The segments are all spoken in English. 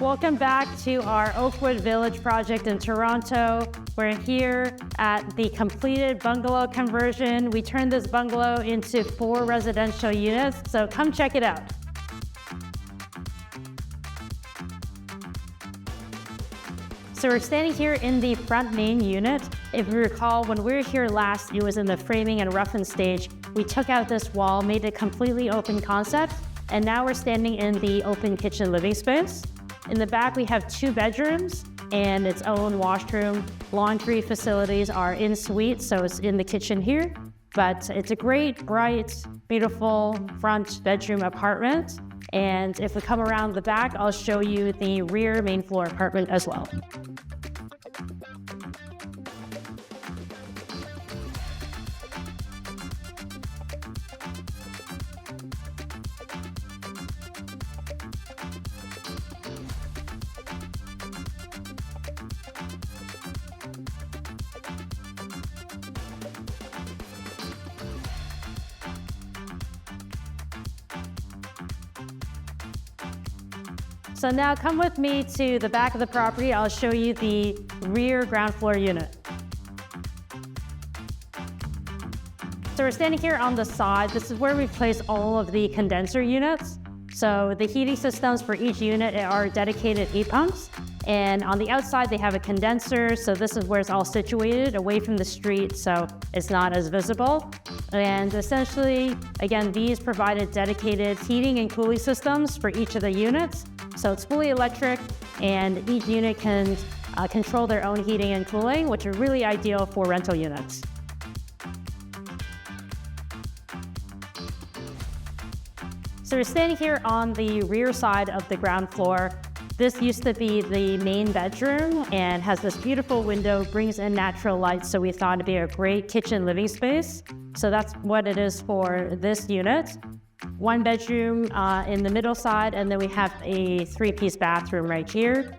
Welcome back to our Oakwood Village project in Toronto. We're here at the completed bungalow conversion. We turned this bungalow into 4 residential units, so come check it out. So we're standing here in the front main unit. If you recall, when we were here last, it was in the framing and roughen stage. We took out this wall, made it completely open concept, and now we're standing in the open kitchen living space. In the back, we have 2 bedrooms and its own washroom. Laundry facilities are in suite, so it's in the kitchen here. But it's a great, bright, beautiful front bedroom apartment. And if we come around the back, I'll show you the rear main floor apartment as well. So now come with me to the back of the property. I'll show you the rear ground floor unit. So we're standing here on the side. This is where we place all of the condenser units. So the heating systems for each unit are dedicated heat pumps. And on the outside, they have a condenser. So this is where it's all situated away from the street, so it's not as visible. And essentially, again, these provided dedicated heating and cooling systems for each of the units. So it's fully electric, and each unit can control their own heating and cooling, which are really ideal for rental units. So we're standing here on the rear side of the ground floor. This used to be the main bedroom and has this beautiful window, brings in natural light, so we thought it'd be a great kitchen living space. So that's what it is for this unit. 1 bedroom in the middle side, and then we have a 3-piece bathroom right here.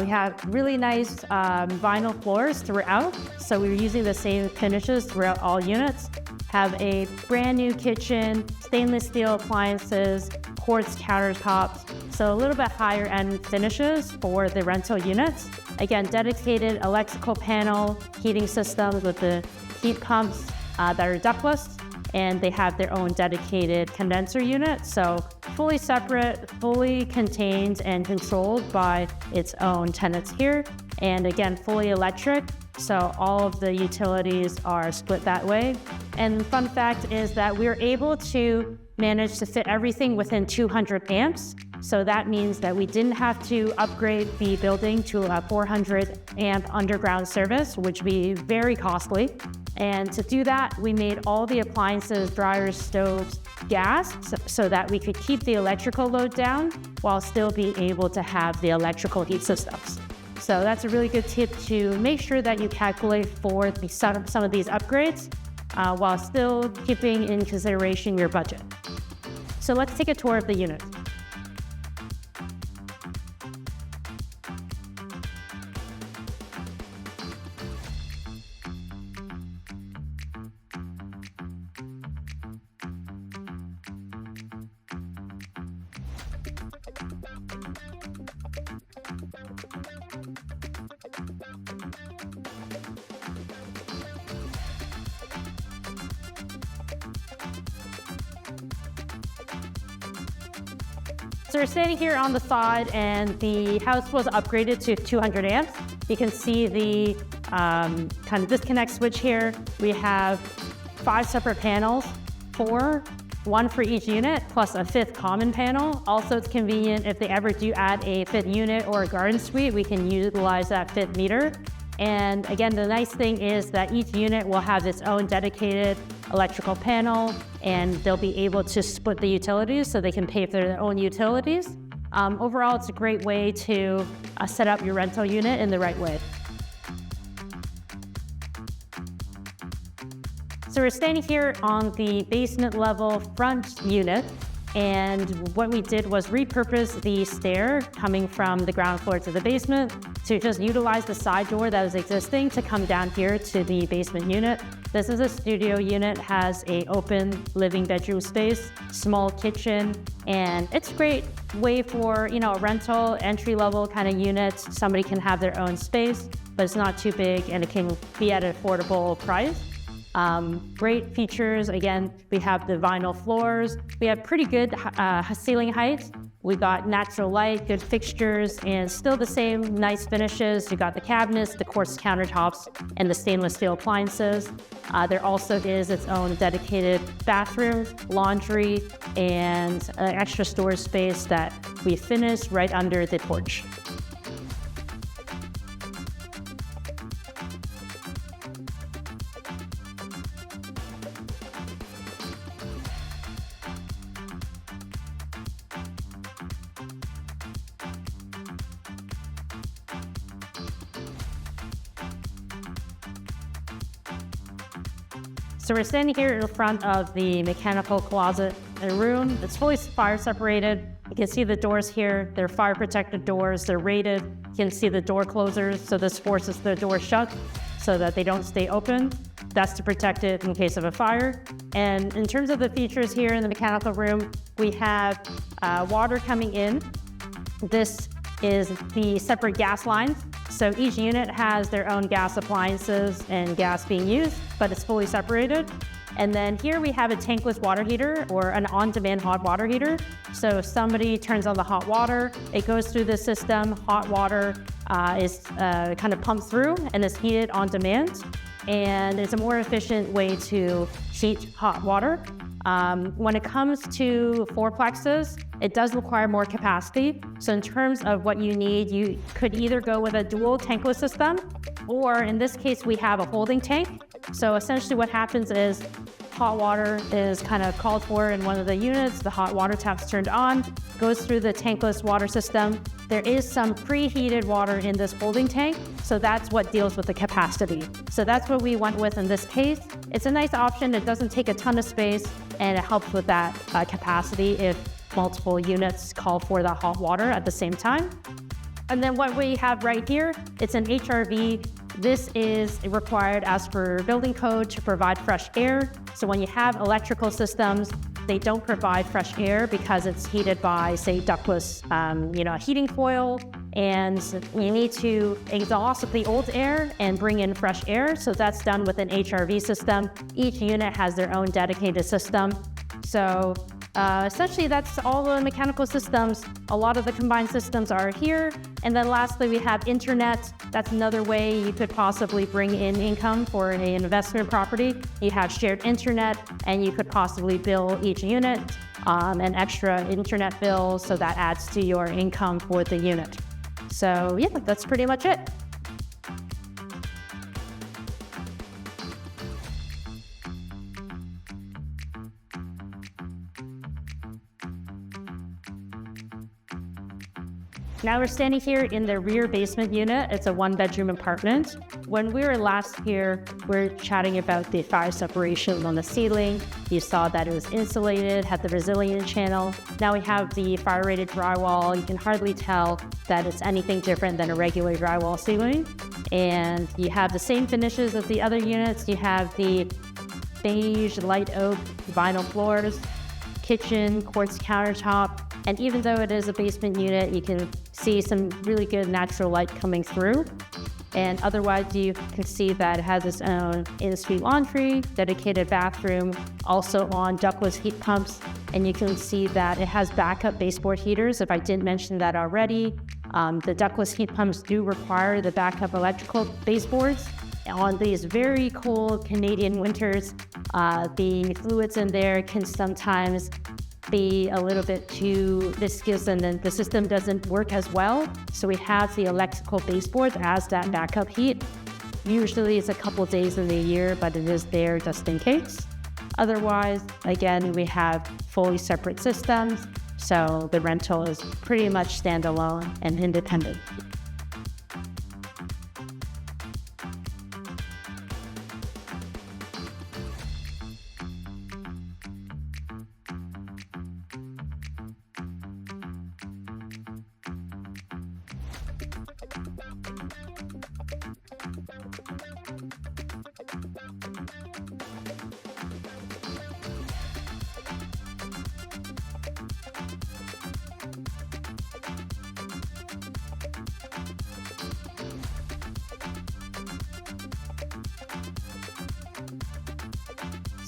We have really nice vinyl floors throughout, so we're using the same finishes throughout all units. Have a brand new kitchen, stainless steel appliances, quartz countertops, so a little bit higher end finishes for the rental units. Again, dedicated electrical panel heating systems with the heat pumps that are ductless, and they have their own dedicated condenser unit. So fully separate, fully contained and controlled by its own tenants here. And again, fully electric. So all of the utilities are split that way. And the fun fact is that we're able to manage to fit everything within 200 amps. So that means that we didn't have to upgrade the building to a 400 amp underground service, which would be very costly. And to do that, we made all the appliances, dryers, stoves, gas, so that we could keep the electrical load down while still being able to have the electrical heat systems. So that's a really good tip to make sure that you calculate for some of these upgrades while still keeping in consideration your budget. So let's take a tour of the unit. So we're standing here on the side, and the house was upgraded to 200 amps. You can see the kind of disconnect switch here. We have 5 separate panels, 1 for each unit, plus a 5th common panel. Also, it's convenient if they ever do add a 5th unit or a garden suite, we can utilize that 5th meter. And again, the nice thing is that each unit will have its own dedicated electrical panel, and they'll be able to split the utilities so they can pay for their own utilities. Overall, it's a great way to set up your rental unit in the right way. So we're standing here on the basement level front unit, and what we did was repurpose the stair coming from the ground floor to the basement to just utilize the side door that was existing to come down here to the basement unit. This is a studio unit, has a open living bedroom space, small kitchen, and it's a great way for, a rental, entry-level kind of unit. Somebody can have their own space, but it's not too big and it can be at an affordable price. Great features. Again, we have the vinyl floors. We have pretty good ceiling height. We got natural light, good fixtures, and still the same nice finishes. You got the cabinets, the quartz countertops, and the stainless steel appliances. There also is its own dedicated bathroom, laundry, and extra storage space that we finished right under the porch. So we're standing here in front of the mechanical closet room. It's fully fire separated. You can see the doors here. They're fire protected doors. They're rated. You can see the door closers. So this forces the door shut so that they don't stay open. That's to protect it in case of a fire. And in terms of the features here in the mechanical room, we have water coming in. This is the separate gas lines. So each unit has their own gas appliances and gas being used, but it's fully separated. And then here we have a tankless water heater or an on-demand hot water heater. So if somebody turns on the hot water, it goes through the system. Hot water is kind of pumped through and is heated on demand. And it's a more efficient way to heat hot water. When it comes to fourplexes, it does require more capacity. So in terms of what you need, you could either go with a dual tankless system, or in this case, we have a holding tank. So essentially what happens is hot water is kind of called for in one of the units. The hot water tap's turned on, goes through the tankless water system. There is some preheated water in this holding tank, so that's what deals with the capacity. So that's what we went with in this case. It's a nice option. It doesn't take a ton of space, and it helps with that capacity if multiple units call for that hot water at the same time. And then what we have right here, it's an HRV. This is required as per building code to provide fresh air. So when you have electrical systems, they don't provide fresh air because it's heated by, say, ductless, heating foil, and you need to exhaust the old air and bring in fresh air. So that's done with an HRV system. Each unit has their own dedicated system. So essentially, that's all the mechanical systems. A lot of the combined systems are here. And then lastly, we have internet. That's another way you could possibly bring in income for an investment property. You have shared internet, and you could possibly bill each unit an extra internet bill, so that adds to your income for the unit. So yeah, that's pretty much it. Now we're standing here in the rear basement unit. It's a one-bedroom apartment. When we were last here, we were chatting about the fire separation on the ceiling. You saw that it was insulated, had the resilient channel. Now we have the fire-rated drywall. You can hardly tell that it's anything different than a regular drywall ceiling. And you have the same finishes as the other units. You have the beige, light oak, vinyl floors, kitchen, quartz countertop. And even though it is a basement unit, you can see some really good natural light coming through. And otherwise, you can see that it has its own in-suite laundry, dedicated bathroom, also on ductless heat pumps. And you can see that it has backup baseboard heaters, if I didn't mention that already. The ductless heat pumps do require the backup electrical baseboards. On these very cold Canadian winters, the fluids in there can sometimes be a little bit too viscous, and then the system doesn't work as well. So we have the electrical baseboard as that backup heat. Usually it's a couple days in the year, but it is there just in case. Otherwise, again, we have fully separate systems. So the rental is pretty much standalone and independent.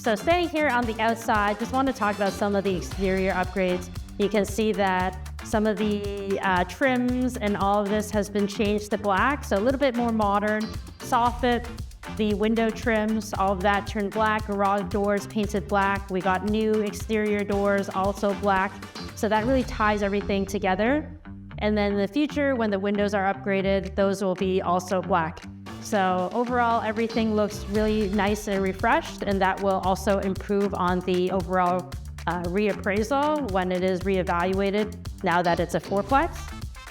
So staying here on the outside, just want to talk about some of the exterior upgrades. You can see that some of the trims and all of this has been changed to black, so a little bit more modern. Soffit, the window trims, all of that turned black. Garage doors painted black. We got new exterior doors, also black. So that really ties everything together. And then in the future, when the windows are upgraded, those will be also black. So overall, everything looks really nice and refreshed, and that will also improve on the overall reappraisal when it is reevaluated now that it's a fourplex.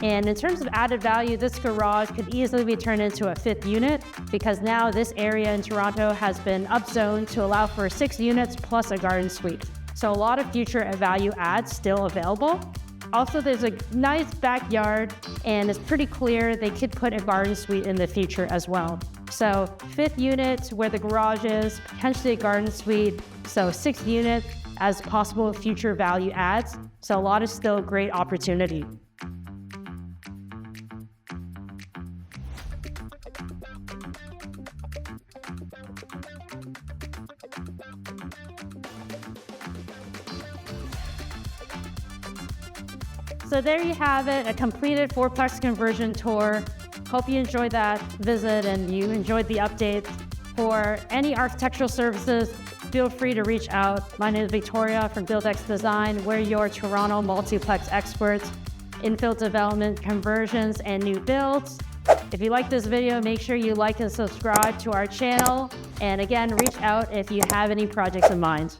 And in terms of added value, this garage could easily be turned into a 5th unit because now this area in Toronto has been upzoned to allow for 6 units plus a garden suite. So a lot of future value adds still available. Also, there's a nice backyard, and it's pretty clear they could put a garden suite in the future as well. So 5th unit where the garage is, potentially a garden suite, so 6th unit as possible future value adds. So a lot of still great opportunity. So there you have it, a completed fourplex conversion tour. Hope you enjoyed that visit and you enjoyed the updates. For any architectural services, feel free to reach out. My name is Victoria from BuildX Design. We're your Toronto multiplex experts, infill development, conversions, and new builds. If you like this video, make sure you like and subscribe to our channel. And again, reach out if you have any projects in mind.